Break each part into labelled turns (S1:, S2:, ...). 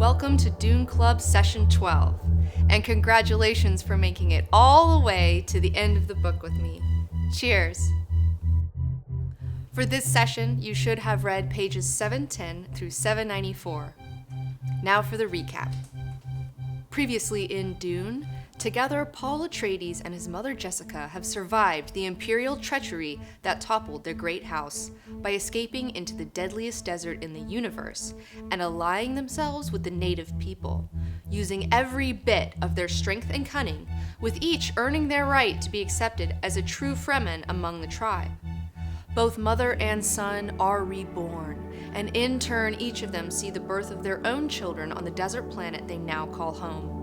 S1: Welcome to Dune Club Session 12, and congratulations for making it all the way to the end of the book with me. Cheers! For this session, you should have read pages 710 through 794. Now for the recap. Previously in Dune, together Paul Atreides and his mother Jessica have survived the Imperial treachery that toppled their great house by escaping into the deadliest desert in the universe and allying themselves with the native people, using every bit of their strength and cunning, with each earning their right to be accepted as a true Fremen among the tribe. Both mother and son are reborn, and in turn each of them see the birth of their own children on the desert planet they now call home.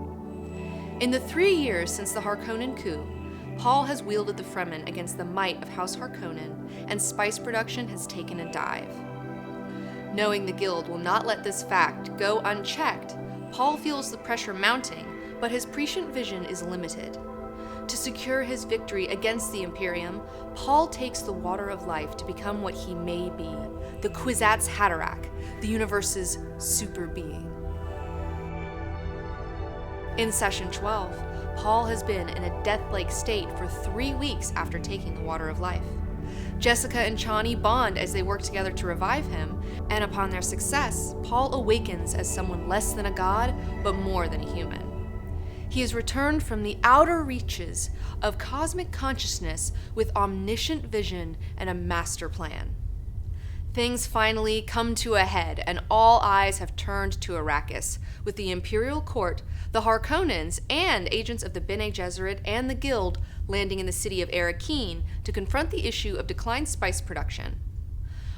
S1: In the 3 years since the Harkonnen coup, Paul has wielded the Fremen against the might of House Harkonnen, and spice production has taken a dive. Knowing the Guild will not let this fact go unchecked, Paul feels the pressure mounting, but his prescient vision is limited. To secure his victory against the Imperium, Paul takes the water of life to become what he may be, the Kwisatz Haderach, the universe's super being. In Session 12, Paul has been in a death-like state for 3 weeks after taking the water of life. Jessica and Chani bond as they work together to revive him, and upon their success, Paul awakens as someone less than a god, but more than a human. He has returned from the outer reaches of cosmic consciousness with omniscient vision and a master plan. Things finally come to a head, and all eyes have turned to Arrakis, with the Imperial Court, the Harkonnens, and agents of the Bene Gesserit and the Guild landing in the city of Arrakeen to confront the issue of declined spice production.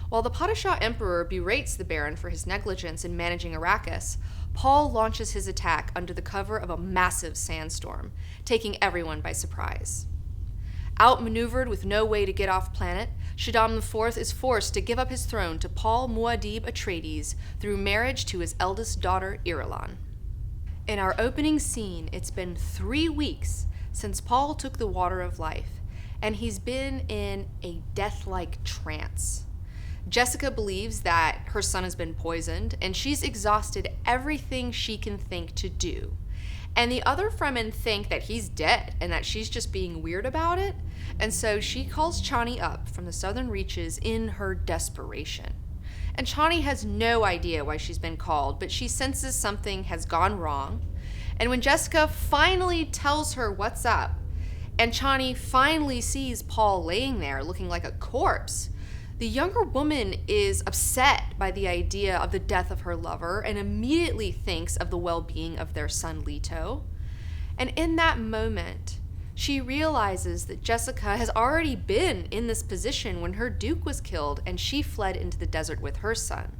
S1: While the Padishah Emperor berates the Baron for his negligence in managing Arrakis, Paul launches his attack under the cover of a massive sandstorm, taking everyone by surprise. Outmaneuvered with no way to get off planet, Shaddam IV is forced to give up his throne to Paul Muad'Dib Atreides through marriage to his eldest daughter, Irulan. In our opening scene, it's been 3 weeks since Paul took the water of life, and he's been in a death-like trance. Jessica believes that her son has been poisoned, and she's exhausted everything she can think to do. And the other Fremen think that he's dead and that she's just being weird about it, and so she calls Chani up from the southern reaches in her desperation. And Chani has no idea why she's been called, but she senses something has gone wrong. And when Jessica finally tells her what's up, and Chani finally sees Paul laying there looking like a corpse, the younger woman is upset by the idea of the death of her lover and immediately thinks of the well-being of their son Leto. And in that moment, she realizes that Jessica has already been in this position when her Duke was killed and she fled into the desert with her son.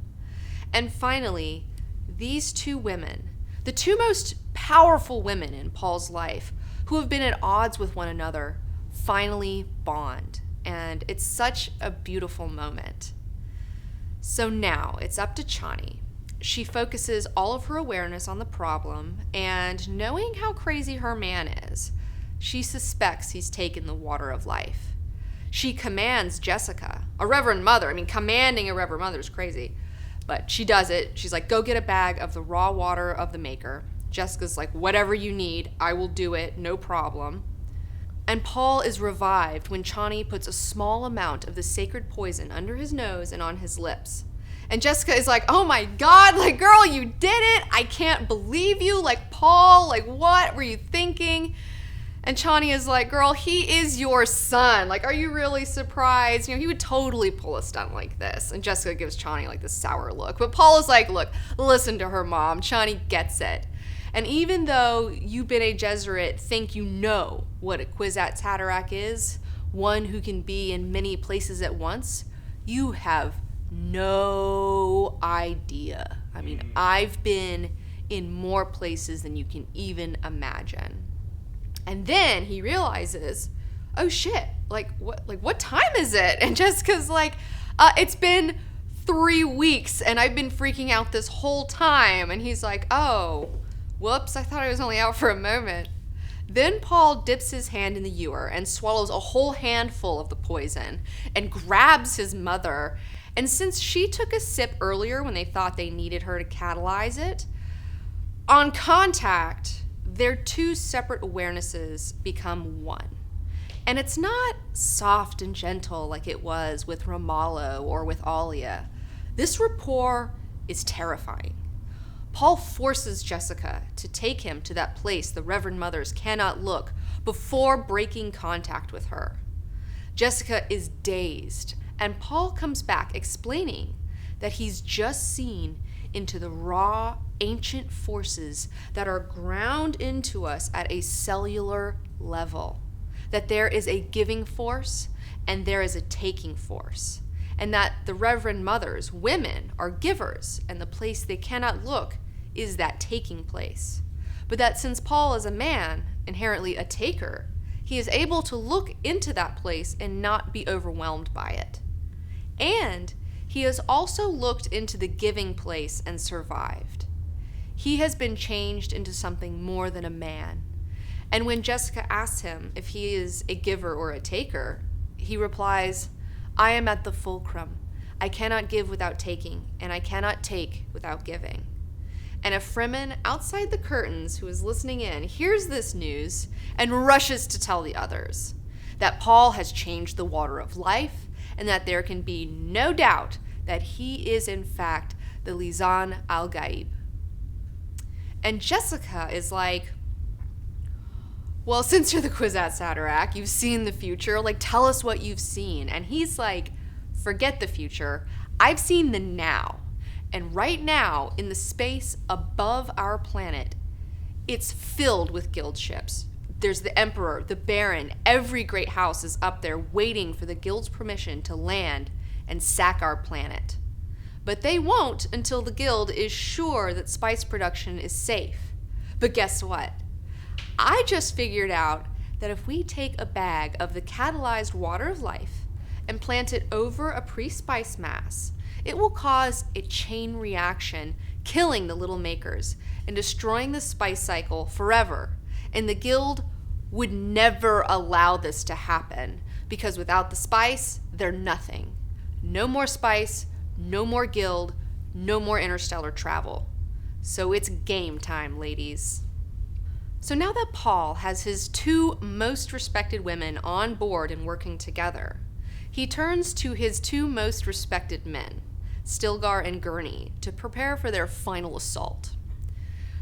S1: And finally, these two women, the two most powerful women in Paul's life, who have been at odds with one another, finally bond. And it's such a beautiful moment. So now it's up to Chani. She focuses all of her awareness on the problem, and knowing how crazy her man is, she suspects he's taken the water of life. She commands Jessica, a Reverend Mother. Commanding a Reverend Mother is crazy, but she does it. She's like, go get a bag of the raw water of the Maker. Jessica's like, whatever you need, I will do it, no problem. And Paul is revived when Chani puts a small amount of the sacred poison under his nose and on his lips. And Jessica is like, oh my God, girl, you did it. I can't believe you. Paul, what were you thinking? And Chani is like, girl, he is your son. Are you really surprised? He would totally pull a stunt like this. And Jessica gives Chani this sour look. But Paul is like, look, listen to her, Mom. Chani gets it. And even though you Bene Gesserit think you know what a Kwisatz Haderach is, one who can be in many places at once, you have no idea. I've been in more places than you can even imagine. And then he realizes, oh shit, what time is it? And Jessica's like, it's been 3 weeks and I've been freaking out this whole time. And he's like, oh, whoops, I thought I was only out for a moment. Then Paul dips his hand in the ewer and swallows a whole handful of the poison and grabs his mother. And since she took a sip earlier when they thought they needed her to catalyze it, On contact, their two separate awarenesses become one. And it's not soft and gentle like it was with Ramallo or with Alia. This rapport is terrifying. Paul forces Jessica to take him to that place the Reverend Mothers cannot look before breaking contact with her. Jessica is dazed, and Paul comes back explaining that he's just seen into the raw, ancient forces that are ground into us at a cellular level. That there is a giving force and there is a taking force. And that the Reverend Mothers, women, are givers, and the place they cannot look is that taking place. But that since Paul is a man, inherently a taker, he is able to look into that place and not be overwhelmed by it. And he has also looked into the giving place and survived. He has been changed into something more than a man. And when Jessica asks him if he is a giver or a taker, he replies, "I am at the fulcrum. I cannot give without taking, and I cannot take without giving." And a Fremen outside the curtains who is listening in hears this news and rushes to tell the others that Paul has changed the water of life and that there can be no doubt that he is in fact the Lisan al-Gaib. And Jessica is like, "Well, since you're the Kwisatz Haderach, you've seen the future, like tell us what you've seen." And he's like, "Forget the future, I've seen the now. And right now, in the space above our planet, it's filled with guild ships. There's the Emperor, the Baron, every great house is up there waiting for the guild's permission to land and sack our planet. But they won't until the guild is sure that spice production is safe. But guess what? I just figured out that if we take a bag of the catalyzed water of life and plant it over a pre-spice mass, it will cause a chain reaction, killing the little makers and destroying the spice cycle forever. And the guild would never allow this to happen because without the spice, they're nothing. No more spice, no more guild, no more interstellar travel. So it's game time, ladies." So now that Paul has his two most respected women on board and working together, he turns to his two most respected men, Stilgar and Gurney, to prepare for their final assault.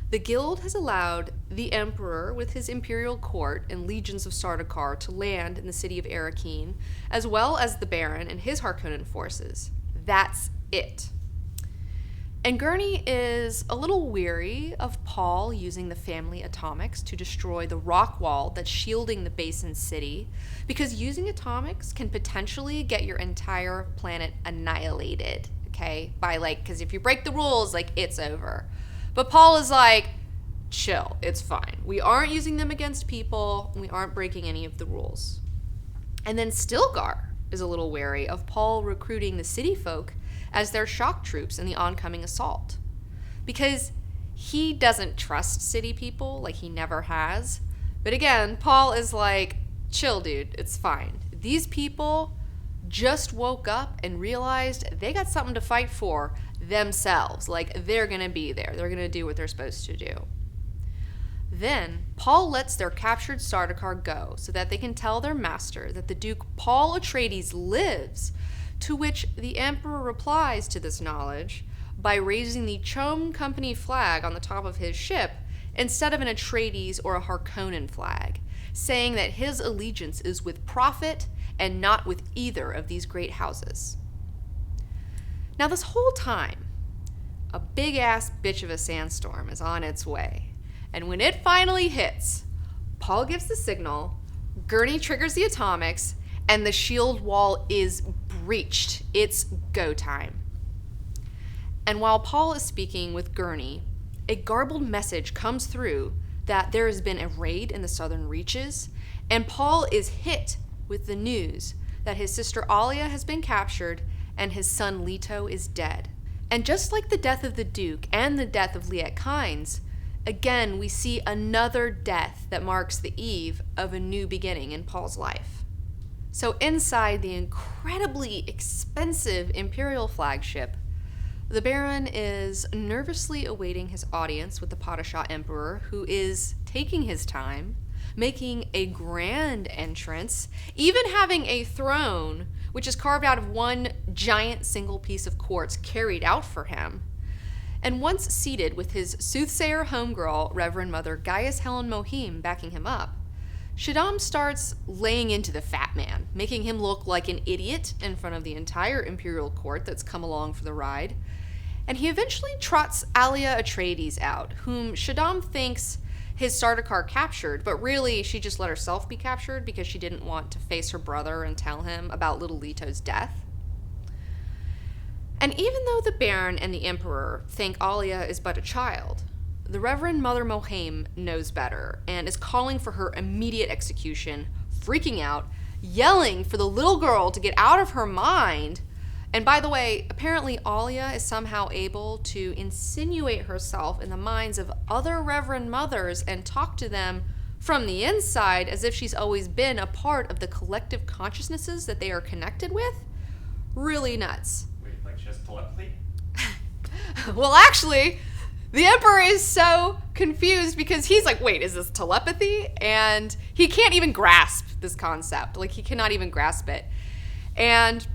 S1: The guild has allowed the Emperor with his imperial court and legions of Sardaukar to land in the city of Arakeen, as well as the Baron and his Harkonnen forces. That's it. And Gurney is a little weary of Paul using the family atomics to destroy the rock wall that's shielding the basin city, because using atomics can potentially get your entire planet annihilated, okay? Because if you break the rules, it's over. But Paul is like, chill, it's fine. We aren't using them against people, we aren't breaking any of the rules. And then Stilgar is a little wary of Paul recruiting the city folk as their shock troops in the oncoming assault. Because he doesn't trust city people, like he never has. But again, Paul is like, chill, dude, it's fine. These people just woke up and realized they got something to fight for themselves. They're gonna be there. They're gonna do what they're supposed to do. Then, Paul lets their captured Sardaukar go so that they can tell their master that the Duke Paul Atreides lives, to which the Emperor replies to this knowledge by raising the Chom Company flag on the top of his ship instead of an Atreides or a Harkonnen flag, saying that his allegiance is with Prophet and not with either of these great houses. Now this whole time, a big-ass bitch of a sandstorm is on its way. And when it finally hits, Paul gives the signal, Gurney triggers the atomics, and the shield wall is breached. It's go time. And while Paul is speaking with Gurney, a garbled message comes through that there has been a raid in the southern reaches, and Paul is hit with the news that his sister Alia has been captured and his son Leto is dead. And just like the death of the Duke and the death of Liet Kynes, again we see another death that marks the eve of a new beginning in Paul's life. So inside the incredibly expensive Imperial flagship, The Baron is nervously awaiting his audience with the Padishah Emperor, who is taking his time, making a grand entrance, even having a throne, which is carved out of one giant single piece of quartz, carried out for him. And once seated with his soothsayer homegirl, Reverend Mother Gaius Helen Mohim, backing him up, Shaddam starts laying into the fat man, making him look like an idiot in front of the entire imperial court that's come along for the ride. And he eventually trots Alia Atreides out, whom Shaddam thinks his Sardaukar captured, but really she just let herself be captured because she didn't want to face her brother and tell him about little Leto's death. And even though the Baron and the Emperor think Alia is but a child, the Reverend Mother Mohim knows better and is calling for her immediate execution, freaking out, yelling for the little girl to get out of her mind. And by the way, apparently Alia is somehow able to insinuate herself in the minds of other Reverend Mothers and talk to them from the inside as if she's always been a part of the collective consciousnesses that they are connected with. Really nuts.
S2: Wait, like she has telepathy?
S1: Well, actually, the Emperor is so confused because he's like, wait, is this telepathy? And he can't even grasp this concept. Like, he cannot even grasp it. And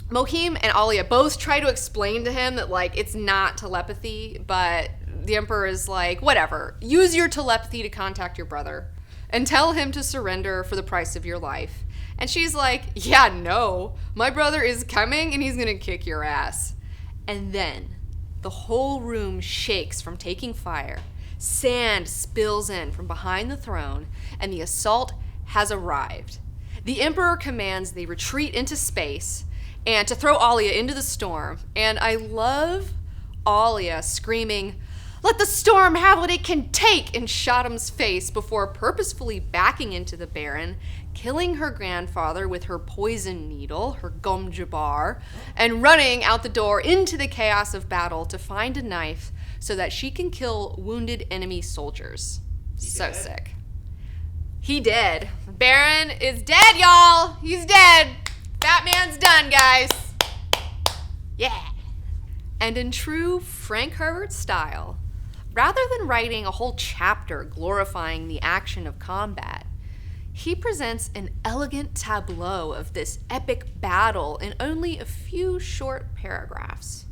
S1: Mohim and Alia both try to explain to him that, like, it's not telepathy, but the Emperor is like, whatever, use your telepathy to contact your brother and tell him to surrender for the price of your life. And she's like, yeah, no, my brother is coming and he's gonna kick your ass. And then the whole room shakes from taking fire. Sand spills in from behind the throne, and the assault has arrived. The Emperor commands they retreat into space and to throw Alia into the storm. And I love Alia screaming, "Let the storm have what it can take," in Shaddam's face before purposefully backing into the Baron, killing her grandfather with her poison needle, her Gom Jabbar, and running out the door into the chaos of battle to find a knife so that she can kill wounded enemy soldiers. So sick. He did. Baron is dead, y'all. He's dead. Batman's done, guys. Yeah. And in true Frank Herbert style, rather than writing a whole chapter glorifying the action of combat, he presents an elegant tableau of this epic battle in only a few short paragraphs.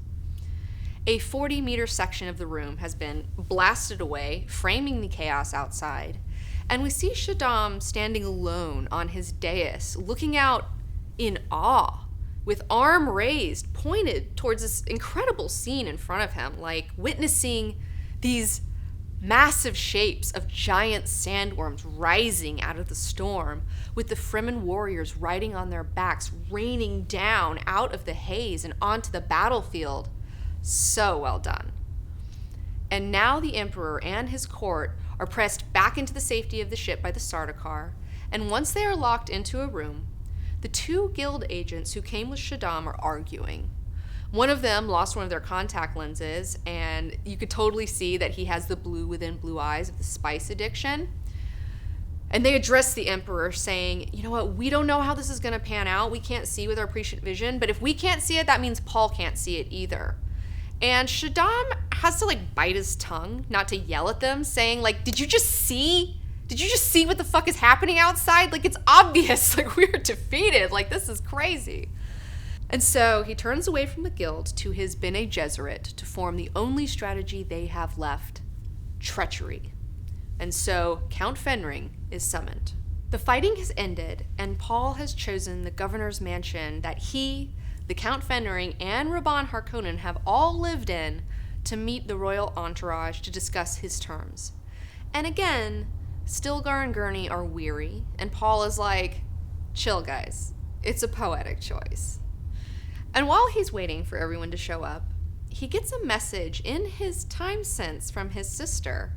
S1: A 40-meter section of the room has been blasted away, framing the chaos outside, and we see Shaddam standing alone on his dais, looking out in awe, with arm raised, pointed towards this incredible scene in front of him, like witnessing these massive shapes of giant sandworms rising out of the storm, with the Fremen warriors riding on their backs, raining down out of the haze and onto the battlefield. So well done. And now the Emperor and his court are pressed back into the safety of the ship by the Sardaukar, and once they are locked into a room, the two guild agents who came with Shaddam are arguing. One of them lost one of their contact lenses, and you could totally see that he has the blue within blue eyes of the spice addiction. And they address the Emperor saying, you know what, we don't know how this is going to pan out. We can't see with our prescient vision, but if we can't see it, that means Paul can't see it either. And Shaddam has to, like, bite his tongue not to yell at them, saying, like, did you just see? Did you just see what the fuck is happening outside? Like, it's obvious. Like, we're defeated. Like, this is crazy. And so he turns away from the guild to his Bene Gesserit to form the only strategy they have left: treachery. And so Count Fenring is summoned. The fighting has ended, and Paul has chosen the governor's mansion that he, the Count Fenring, and Rabban Harkonnen have all lived in to meet the royal entourage to discuss his terms. And again, Stilgar and Gurney are weary, and Paul is like, chill guys, it's a poetic choice. And while he's waiting for everyone to show up, he gets a message in his time sense from his sister.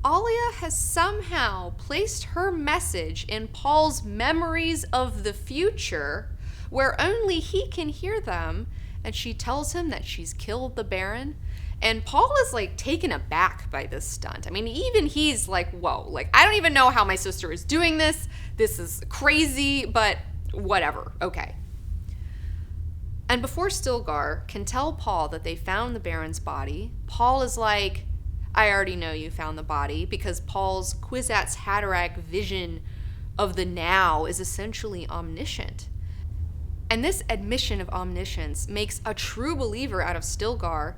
S1: Alia has somehow placed her message in Paul's memories of the future, where only he can hear them, and she tells him that she's killed the Baron. And Paul is, like, taken aback by this stunt. I mean, even he's like, whoa, like, I don't even know how my sister is doing this. This is crazy, but whatever, okay. And before Stilgar can tell Paul that they found the Baron's body, Paul is like, I already know you found the body, because Paul's Kwisatz Haderach vision of the now is essentially omniscient. And this admission of omniscience makes a true believer out of Stilgar,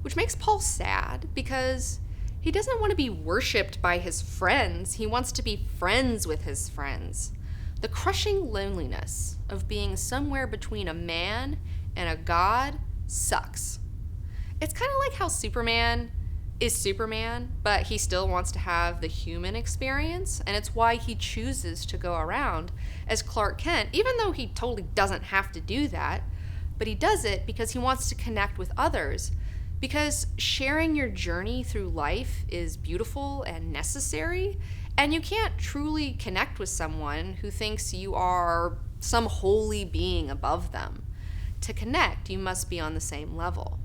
S1: which makes Paul sad because he doesn't want to be worshipped by his friends. He wants to be friends with his friends. The crushing loneliness of being somewhere between a man and a god sucks. It's kind of like how Superman is Superman, but he still wants to have the human experience, and it's why he chooses to go around as Clark Kent, even though he totally doesn't have to do that, but he does it because he wants to connect with others, because sharing your journey through life is beautiful and necessary, and you can't truly connect with someone who thinks you are some holy being above them. To connect, you must be on the same level.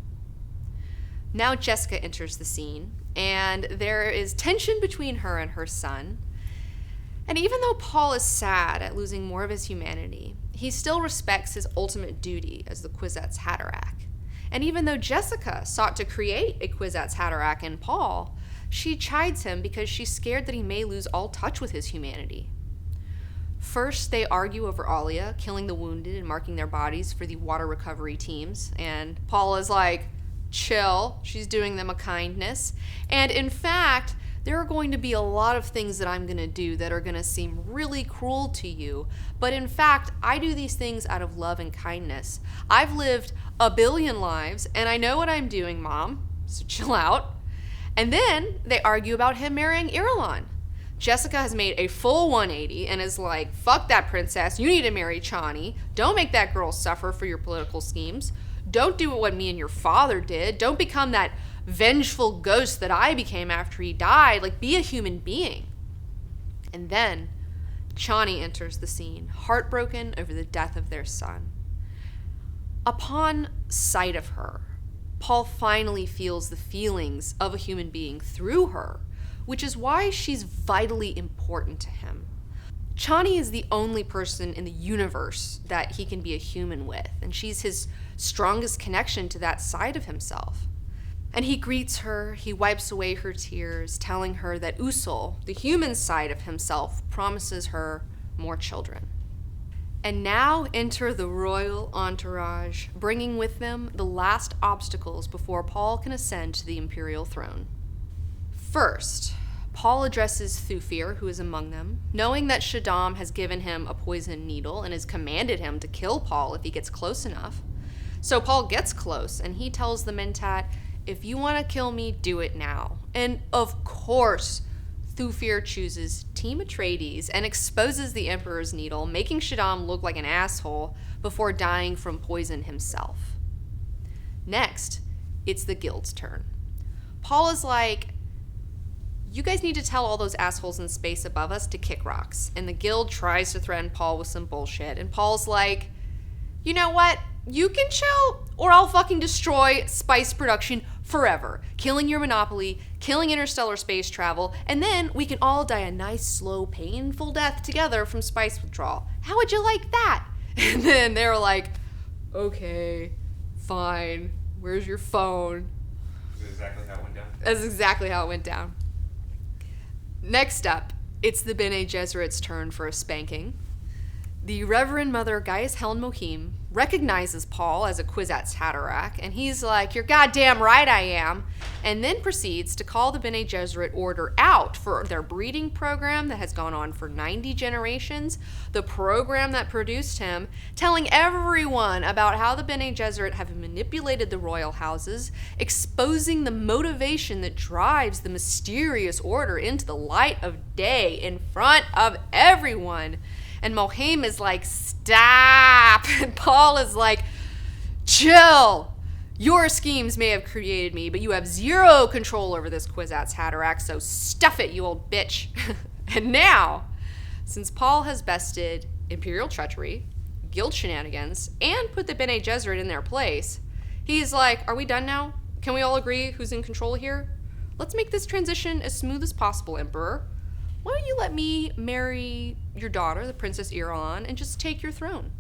S1: Now Jessica enters the scene, and there is tension between her and her son. And even though Paul is sad at losing more of his humanity, he still respects his ultimate duty as the Kwisatz Haderach. And even though Jessica sought to create a Kwisatz Haderach in Paul, she chides him because she's scared that he may lose all touch with his humanity. First, they argue over Alia killing the wounded and marking their bodies for the water recovery teams, and Paul is like, chill, she's doing them a kindness. And in fact, there are going to be a lot of things that I'm going to do that are going to seem really cruel to you. But in fact, I do these things out of love and kindness. I've lived a billion lives, and I know what I'm doing, Mom, so chill out. And then they argue about him marrying Irulan. Jessica has made a full 180 and is like, fuck that princess, you need to marry Chani. Don't make that girl suffer for your political schemes. Don't do what me and your father did. Don't become that vengeful ghost that I became after he died. Like, be a human being. And then Chani enters the scene, heartbroken over the death of their son. Upon sight of her, Paul finally feels the feelings of a human being through her, which is why she's vitally important to him. Chani is the only person in the universe that he can be a human with, and she's his strongest connection to that side of himself. And he greets her, he wipes away her tears, telling her that Usul, the human side of himself, promises her more children. And now enter the royal entourage, bringing with them the last obstacles before Paul can ascend to the imperial throne. First, Paul addresses Thufir, who is among them, knowing that Shaddam has given him a poison needle and has commanded him to kill Paul if he gets close enough. So Paul gets close, and he tells the Mentat, if you want to kill me, do it now. And of course, Thufir chooses Team Atreides and exposes the Emperor's needle, making Shaddam look like an asshole before dying from poison himself. Next, it's the Guild's turn. Paul is like, you guys need to tell all those assholes in space above us to kick rocks. And the Guild tries to threaten Paul with some bullshit. And Paul's like, you know what? You can chill, or I'll fucking destroy spice production forever. Killing your monopoly, killing interstellar space travel, and then we can all die a nice, slow, painful death together from spice withdrawal. How would you like that? And then they were like, okay, fine. Where's your phone?
S2: That's exactly how it went down.
S1: That's exactly how it went down. Next up, it's the Bene Gesserit's turn for a spanking. The Reverend Mother Gaius Helen Mohim recognizes Paul as a Kwisatz Haderach, and he's like, you're goddamn right I am, and then proceeds to call the Bene Gesserit order out for their breeding program that has gone on for 90 generations, the program that produced him, telling everyone about how the Bene Gesserit have manipulated the royal houses, exposing the motivation that drives the mysterious order into the light of day in front of everyone. And Mohim is like, stop. And Paul is like, chill. Your schemes may have created me, but you have zero control over this Kwisatz Haderach, so stuff it, you old bitch. And now, since Paul has bested Imperial treachery, Guild shenanigans, and put the Bene Gesserit in their place, he's like, are we done now? Can we all agree who's in control here? Let's make this transition as smooth as possible, Emperor. Why don't you let me marry your daughter, the Princess Irulan, and just take your throne?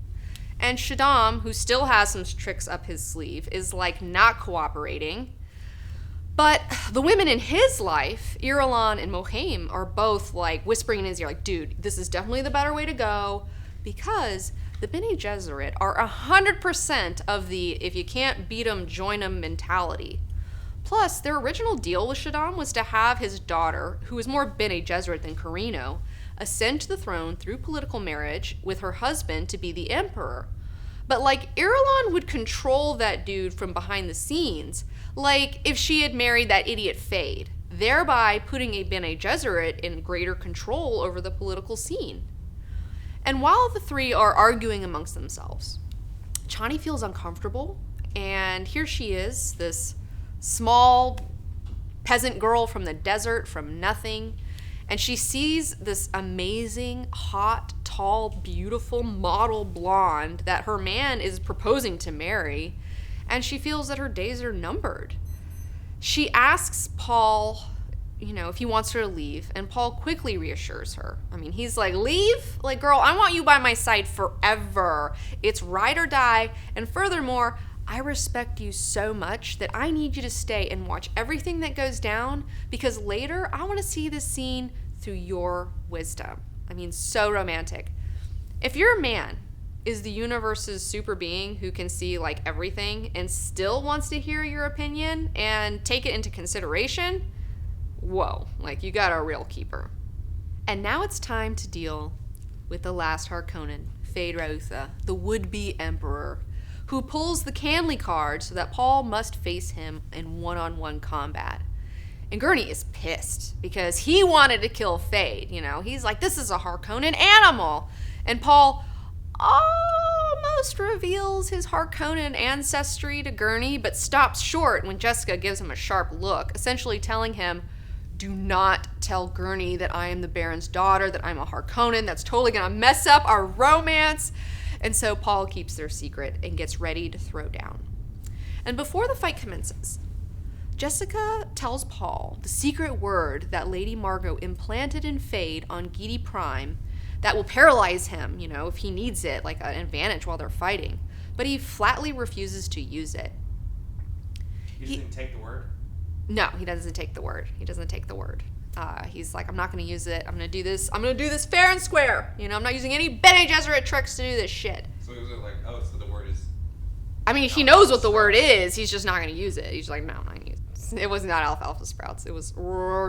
S1: And Shaddam, who still has some tricks up his sleeve, is like not cooperating. But the women in his life, Irulan and Mohaim, are both like whispering in his ear, like, dude, this is definitely the better way to go, because the Bene Gesserit are 100% of the if you can't beat 'em, join 'em mentality. Plus, their original deal with Shaddam was to have his daughter, who is more Bene Gesserit than Carino, ascend to the throne through political marriage with her husband to be the emperor. But like, Irulan would control that dude from behind the scenes, like if she had married that idiot Fade, thereby putting a Bene Gesserit in greater control over the political scene. And while the three are arguing amongst themselves, Chani feels uncomfortable, and here she is, this small peasant girl from the desert, from nothing, and she sees this amazing, hot, tall, beautiful model blonde that her man is proposing to marry, and she feels that her days are numbered. She asks Paul, if he wants her to leave, and Paul quickly reassures her. I mean, he's like, leave? Like, girl, I want you by my side forever. It's ride or die, and furthermore, I respect you so much that I need you to stay and watch everything that goes down, because later I want to see this scene through your wisdom. I mean, so romantic. If your man is the universe's super being who can see like everything and still wants to hear your opinion and take it into consideration, whoa, like you got a real keeper. And now it's time to deal with the last Harkonnen, Feyd-Rautha, the would-be emperor, who pulls the Canley card so that Paul must face him in one-on-one combat. And Gurney is pissed because he wanted to kill Feyd, He's like, this is a Harkonnen animal. And Paul almost reveals his Harkonnen ancestry to Gurney, but stops short when Jessica gives him a sharp look, essentially telling him, do not tell Gurney that I am the Baron's daughter, that I'm a Harkonnen. That's totally going to mess up our romance. And so Paul keeps their secret and gets ready to throw down. And before the fight commences, Jessica tells Paul the secret word that Lady Margot implanted in Feyd on Gidi Prime that will paralyze him, if he needs it, like an advantage while they're fighting. But he flatly refuses to use it.
S2: He doesn't take the word?
S1: No, he doesn't take the word. He's like, I'm not going to use it. I'm going to do this. I'm going to do this fair and square. I'm not using any Bene Gesserit tricks to do this shit.
S2: So it was like, so the word is...
S1: I mean, he knows what the word is. He's just not going to use it. He's like, no, I'm not going to use it. It was not alfalfa sprouts. It was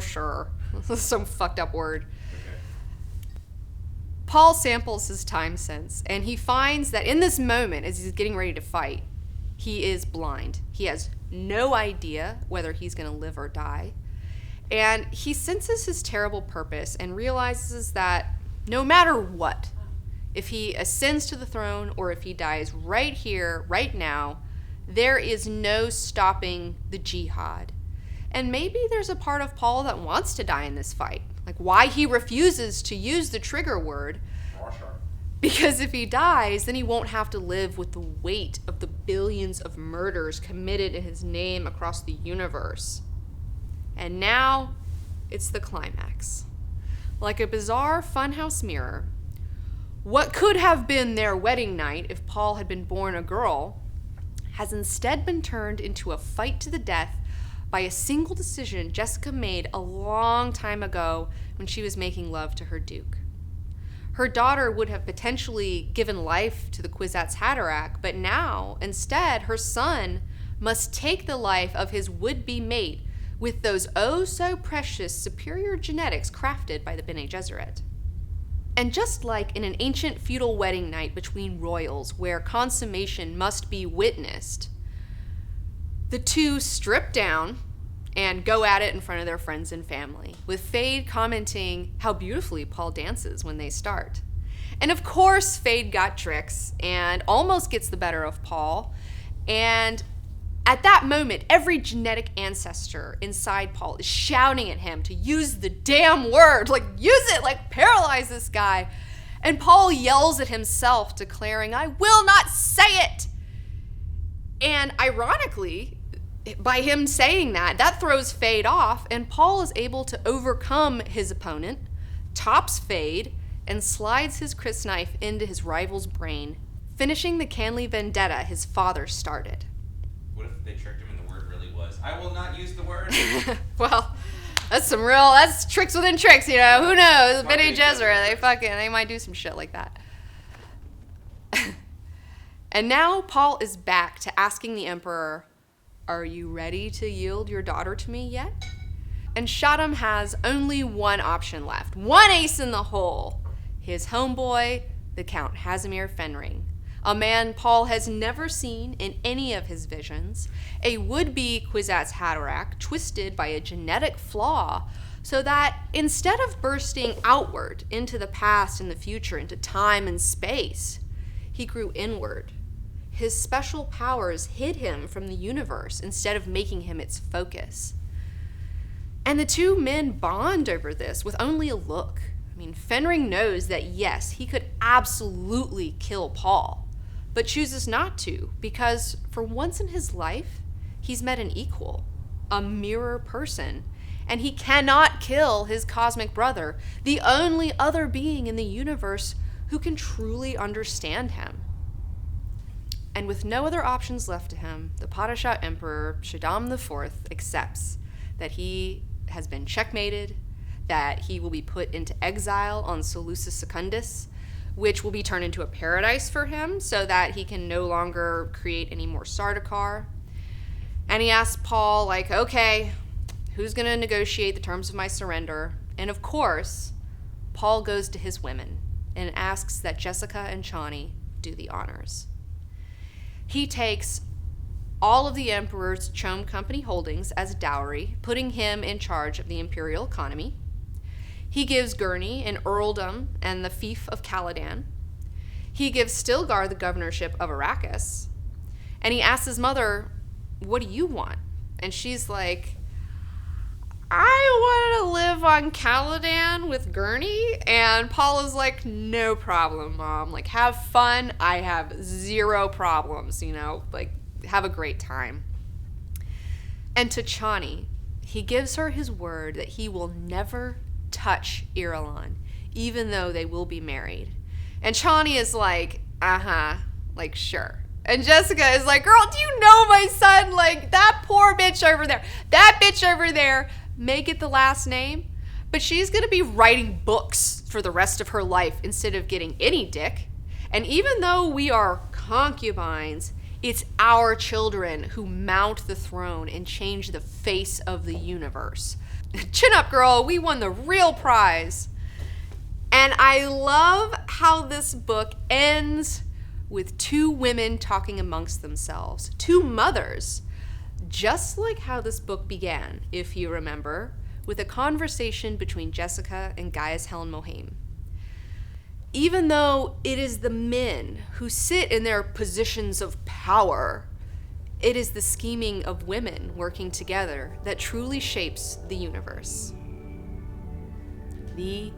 S1: sure. Some fucked up word.
S2: Okay.
S1: Paul samples his time sense, and he finds that in this moment, as he's getting ready to fight, he is blind. He has no idea whether he's going to live or die. And he senses his terrible purpose and realizes that no matter what, if he ascends to the throne or if he dies right here, right now, there is no stopping the jihad. And maybe there's a part of Paul that wants to die in this fight. Like why he refuses to use the trigger word. Because if he dies, then he won't have to live with the weight of the billions of murders committed in his name across the universe. And now, it's the climax. Like a bizarre funhouse mirror, what could have been their wedding night if Paul had been born a girl has instead been turned into a fight to the death by a single decision Jessica made a long time ago when she was making love to her Duke. Her daughter would have potentially given life to the Kwisatz Haderach, but now, instead, her son must take the life of his would-be mate with those oh-so-precious superior genetics crafted by the Bene Gesserit. And just like in an ancient feudal wedding night between royals where consummation must be witnessed, the two strip down and go at it in front of their friends and family, with Feyd commenting how beautifully Paul dances when they start. And of course, Feyd got tricks and almost gets the better of Paul. And at that moment, every genetic ancestor inside Paul is shouting at him to use the damn word, like use it, like paralyze this guy. And Paul yells at himself, declaring, I will not say it. And ironically, by him saying that throws Feyd off, and Paul is able to overcome his opponent, tops Feyd, and slides his crysknife into his rival's brain, finishing the Canley vendetta his father started.
S2: What if they tricked him and the word really was, I will not use the word?
S1: Well, that's tricks within tricks, you know. Who knows? Bene Gesserit, they might do some shit like that. And now Paul is back to asking the emperor, are you ready to yield your daughter to me yet? And Shaddam has only one option left, one ace in the hole. His homeboy, the Count Casimir Fenring, a man Paul has never seen in any of his visions, a would-be Kwisatz Haderach twisted by a genetic flaw, so that instead of bursting outward into the past and the future, into time and space, he grew inward. His special powers hid him from the universe instead of making him its focus. And the two men bond over this with only a look. I mean, Fenring knows that yes, he could absolutely kill Paul, but chooses not to because for once in his life, he's met an equal, a mirror person, and he cannot kill his cosmic brother, the only other being in the universe who can truly understand him. And with no other options left to him, the Padishah Emperor Shaddam IV accepts that he has been checkmated, that he will be put into exile on Seleucus Secundus, which will be turned into a paradise for him so that he can no longer create any more Sardaukar. And he asks Paul, like, okay, who's going to negotiate the terms of my surrender? And of course, Paul goes to his women and asks that Jessica and Chani do the honors. He takes all of the emperor's Chome Company holdings as dowry, putting him in charge of the imperial economy. He gives Gurney an earldom and the fief of Caladan. He gives Stilgar the governorship of Arrakis. And he asks his mother, what do you want? And she's like, I want to live on Caladan with Gurney. And Paul is like, no problem, Mom. Like, have fun. I have zero problems, you know, like, have a great time. And to Chani, he gives her his word that he will never touch Irulan, even though they will be married. And Chani is like, like, sure. And Jessica is like, girl, do you know my son? Like, that poor bitch over there, make it the last name. But she's going to be writing books for the rest of her life instead of getting any dick. And even though we are concubines, it's our children who mount the throne and change the face of the universe. Chin up, girl. We won the real prize. And I love how this book ends with two women talking amongst themselves, two mothers, just like how this book began, if you remember, with a conversation between Jessica and Gaius Helen Mohaim. Even though it is the men who sit in their positions of power, it is the scheming of women working together that truly shapes the universe. The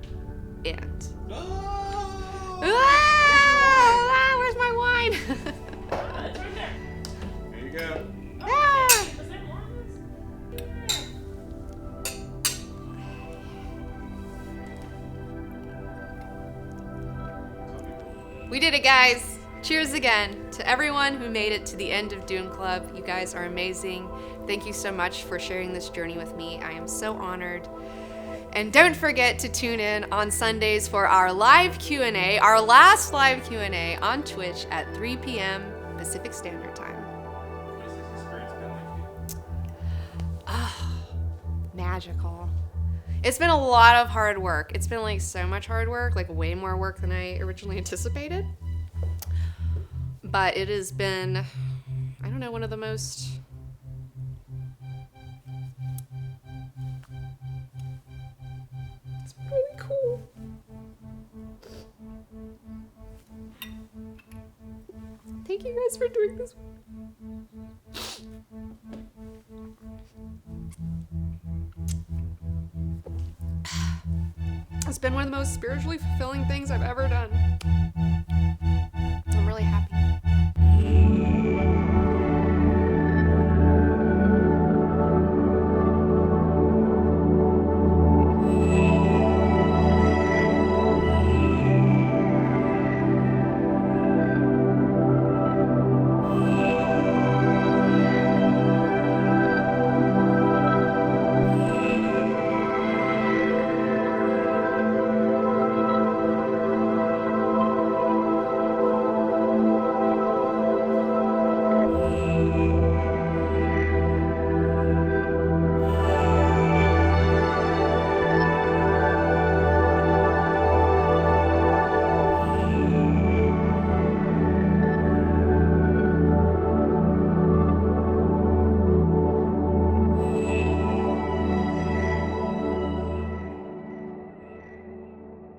S1: end. Where's my wine?
S3: It's right there.
S2: There you go.
S3: Was there more of this?
S1: We did it, guys. Cheers again to everyone who made it to the end of Dune Club. You guys are amazing. Thank you so much for sharing this journey with me. I am so honored. And don't forget to tune in on Sundays for our live Q&A, our last live Q&A on Twitch at 3 p.m. Pacific Standard Time.
S2: What has this experience been like for you?
S1: Oh, magical. It's been a lot of hard work. It's been like so much hard work, like way more work than I originally anticipated. But it has been, I don't know, one of the most... It's really cool. Thank you guys for doing this. It's been one of the most spiritually fulfilling things I've ever done. I'm really happy.